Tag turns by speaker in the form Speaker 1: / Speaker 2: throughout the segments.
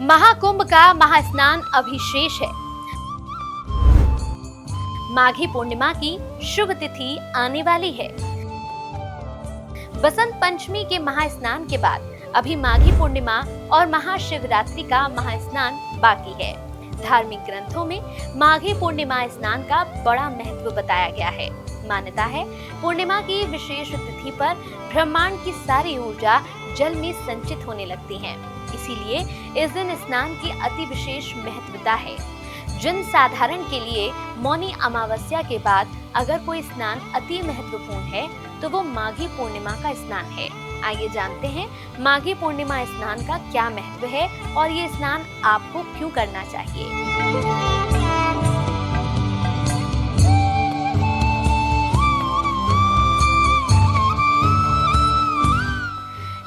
Speaker 1: महाकुंभ का महास्नान अभी शेष है। माघी पूर्णिमा की शुभ तिथि आने वाली है। बसंत पंचमी के महास्नान के बाद अभी माघी पूर्णिमा और महाशिवरात्रि का महास्नान बाकी है। धार्मिक ग्रंथों में माघी पूर्णिमा स्नान का बड़ा महत्व बताया गया है। मान्यता है पूर्णिमा की विशेष तिथि पर ब्रह्मांड की सारी ऊर्जा जल में संचित होने लगती है, इसीलिए इस दिन स्नान की अति विशेष महत्वता है। जन साधारण के लिए मौनी अमावस्या के बाद अगर कोई स्नान अति महत्वपूर्ण है तो वो माघी पूर्णिमा का स्नान है। आइए जानते हैं माघी पूर्णिमा स्नान का क्या महत्व है और ये स्नान आपको क्यों करना चाहिए।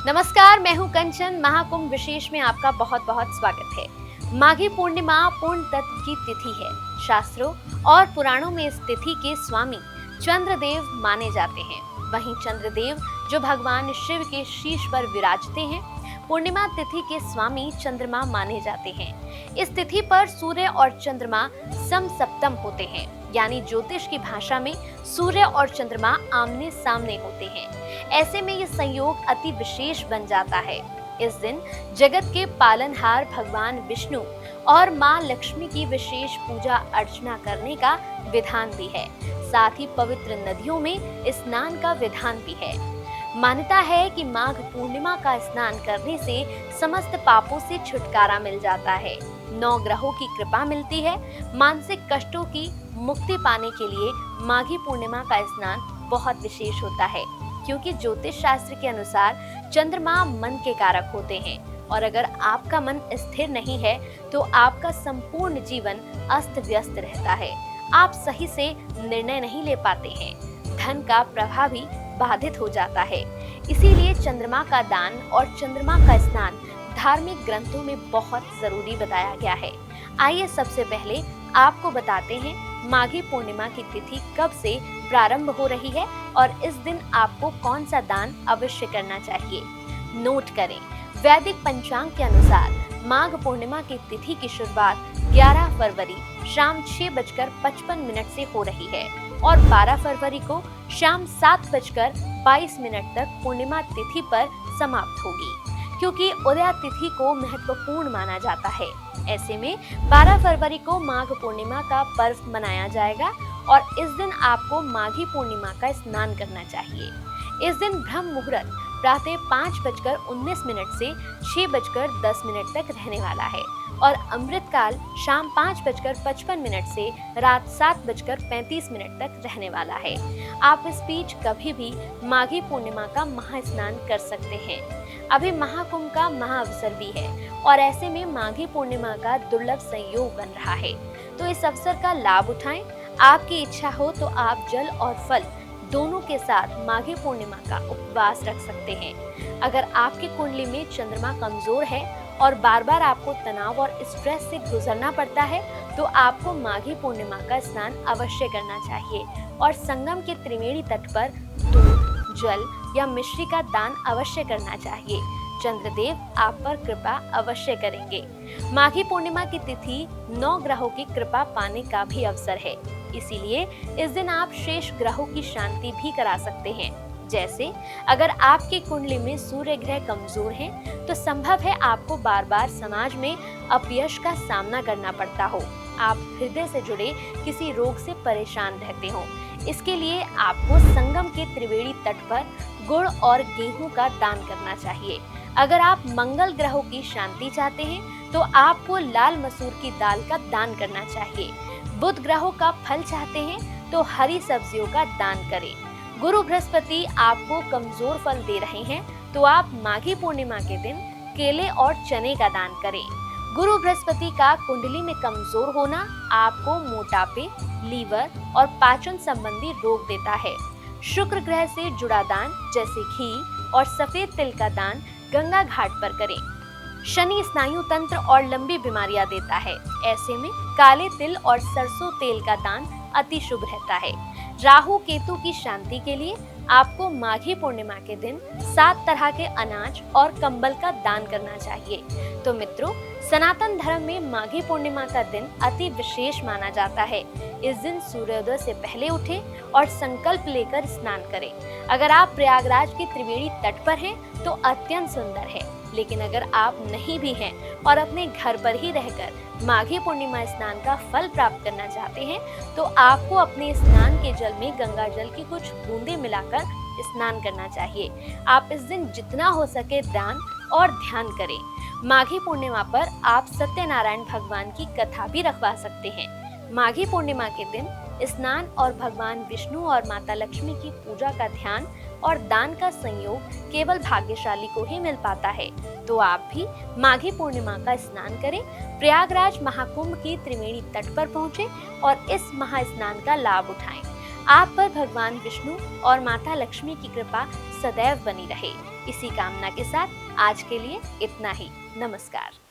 Speaker 1: नमस्कार, मैं हूं कंचन। महाकुंभ विशेष में आपका बहुत बहुत स्वागत है। माघी पूर्णिमा पूर्ण तत्व की तिथि है। शास्त्रों और पुराणों में इस तिथि के स्वामी चंद्रदेव माने जाते हैं। वहीं चंद्रदेव जो भगवान शिव के शीश पर विराजते हैं, पूर्णिमा तिथि के स्वामी चंद्रमा माने जाते हैं। इस तिथि पर सूर्य और चंद्रमा समसप्तम होते हैं, यानी ज्योतिष की भाषा में सूर्य और चंद्रमा आमने सामने होते हैं। ऐसे में ये संयोग अति विशेष बन जाता है। इस दिन जगत के पालनहार भगवान विष्णु और मां लक्ष्मी की विशेष पूजा अर्चना करने का विधान भी है। साथ ही पवित्र नदियों में स्नान का विधान भी है। मान्यता है कि माघ पूर्णिमा का स्नान करने से समस्त पापों से छुटकारा मिल जाता है, 9 ग्रहों की कृपा मिलती है। मानसिक कष्टों की मुक्ति पाने के लिए माघी पूर्णिमा का स्नान बहुत विशेष होता है, क्योंकि ज्योतिष शास्त्र के अनुसार चंद्रमा मन के कारक होते हैं और अगर आपका मन स्थिर नहीं है तो आपका संपूर्ण जीवन अस्त व्यस्त रहता है। आप सही से निर्णय नहीं ले पाते हैं, धन का प्रवाह भी बाधित हो जाता है। इसीलिए चंद्रमा का दान और चंद्रमा का स्नान धार्मिक ग्रंथों में बहुत जरूरी बताया गया है। आइए सबसे पहले आपको बताते हैं माघी पूर्णिमा की तिथि कब से प्रारंभ हो रही है और इस दिन आपको कौन सा दान अवश्य करना चाहिए। नोट करें, वैदिक पंचांग के अनुसार माघ पूर्णिमा की तिथि की शुरुआत 11 फरवरी शाम 6:55 से हो रही है और 12 फरवरी को शाम 7:22 तक पूर्णिमा तिथि पर समाप्त होगी, क्योंकि उदया तिथि को महत्वपूर्ण माना जाता है। ऐसे में 12 फरवरी को माघ पूर्णिमा का पर्व मनाया जाएगा और इस दिन आपको माघी पूर्णिमा का स्नान करना चाहिए। इस दिन ब्रह्म मुहूर्त प्रातः 5:19 से 6:10 तक रहने वाला है और अमृत काल शाम 5:55 से रात 7:35 तक रहने वाला है। आप इस बीच कभी भी माघी पूर्णिमा का महास्नान कर सकते हैं। अभी महाकुंभ का महाअवसर भी है और ऐसे में माघी पूर्णिमा का दुर्लभ संयोग बन रहा है, तो इस अवसर का लाभ उठाएं। आपकी इच्छा हो तो आप जल और फल दोनों के साथ माघी पूर्णिमा का उपवास रख सकते हैं। अगर आपकी कुंडली में चंद्रमा कमजोर है और बार बार आपको तनाव और स्ट्रेस से गुजरना पड़ता है तो आपको माघी पूर्णिमा का स्नान अवश्य करना चाहिए और संगम के त्रिवेणी तट पर दूध, जल या मिश्री का दान अवश्य करना चाहिए। चंद्रदेव आप पर कृपा अवश्य करेंगे। माघी पूर्णिमा की तिथि 9 ग्रहों की कृपा पाने का भी अवसर है, इसीलिए इस दिन आप शेष ग्रहों की शांति भी करा सकते हैं। जैसे अगर आपकी कुंडली में सूर्य ग्रह कमजोर है तो संभव है आपको बार बार समाज में अपयश का सामना करना पड़ता हो, आप हृदय से जुड़े किसी रोग से परेशान रहते हो। इसके लिए आपको संगम के त्रिवेणी तट पर गुड़ और गेहूं का दान करना चाहिए। अगर आप मंगल ग्रहों की शांति चाहते हैं तो आपको लाल मसूर की दाल का दान करना चाहिए। बुध ग्रहों का फल चाहते हैं तो हरी सब्जियों का दान करें। गुरु बृहस्पति आपको कमजोर फल दे रहे हैं तो आप माघी पूर्णिमा के दिन केले और चने का दान करें। गुरु बृहस्पति का कुंडली में कमजोर होना आपको मोटापे, लीवर और पाचन संबंधी रोग देता है। शुक्र ग्रह से जुड़ा दान जैसे घी और सफेद तिल का दान गंगा घाट पर करें। शनि स्नायु तंत्र और लंबी बीमारियां देता है, ऐसे में काले तिल और सरसों तेल का दान अति शुभ रहता है। राहु केतु की शांति के लिए आपको माघी पूर्णिमा के दिन 7 तरह के अनाज और कंबल का दान करना चाहिए। तो मित्रों, सनातन धर्म में माघी पूर्णिमा का दिन अति विशेष माना जाता है। इस दिन सूर्योदय से पहले उठें और संकल्प लेकर स्नान करें। अगर आप प्रयागराज के त्रिवेणी तट पर हैं तो अत्यंत सुंदर है, लेकिन अगर आप नहीं भी हैं और अपने घर पर ही रहकर माघी पूर्णिमा स्नान का फल प्राप्त करना चाहते हैं तो आपको अपने स्नान के जल में गंगा जल की कुछ बूंदें मिलाकर स्नान करना चाहिए। आप इस दिन जितना हो सके दान और ध्यान करें। माघी पूर्णिमा पर आप सत्यनारायण भगवान की कथा भी रखवा सकते हैं। माघी पूर्णिमा के दिन स्नान और भगवान विष्णु और माता लक्ष्मी की पूजा का ध्यान और दान का संयोग केवल भाग्यशाली को ही मिल पाता है। तो आप भी माघी पूर्णिमा का स्नान करें, प्रयागराज महाकुंभ की त्रिवेणी तट पर पहुंचे और इस महास्नान का लाभ उठाएं। आप पर भगवान विष्णु और माता लक्ष्मी की कृपा सदैव बनी रहे। इसी कामना के साथ आज के लिए इतना ही। नमस्कार।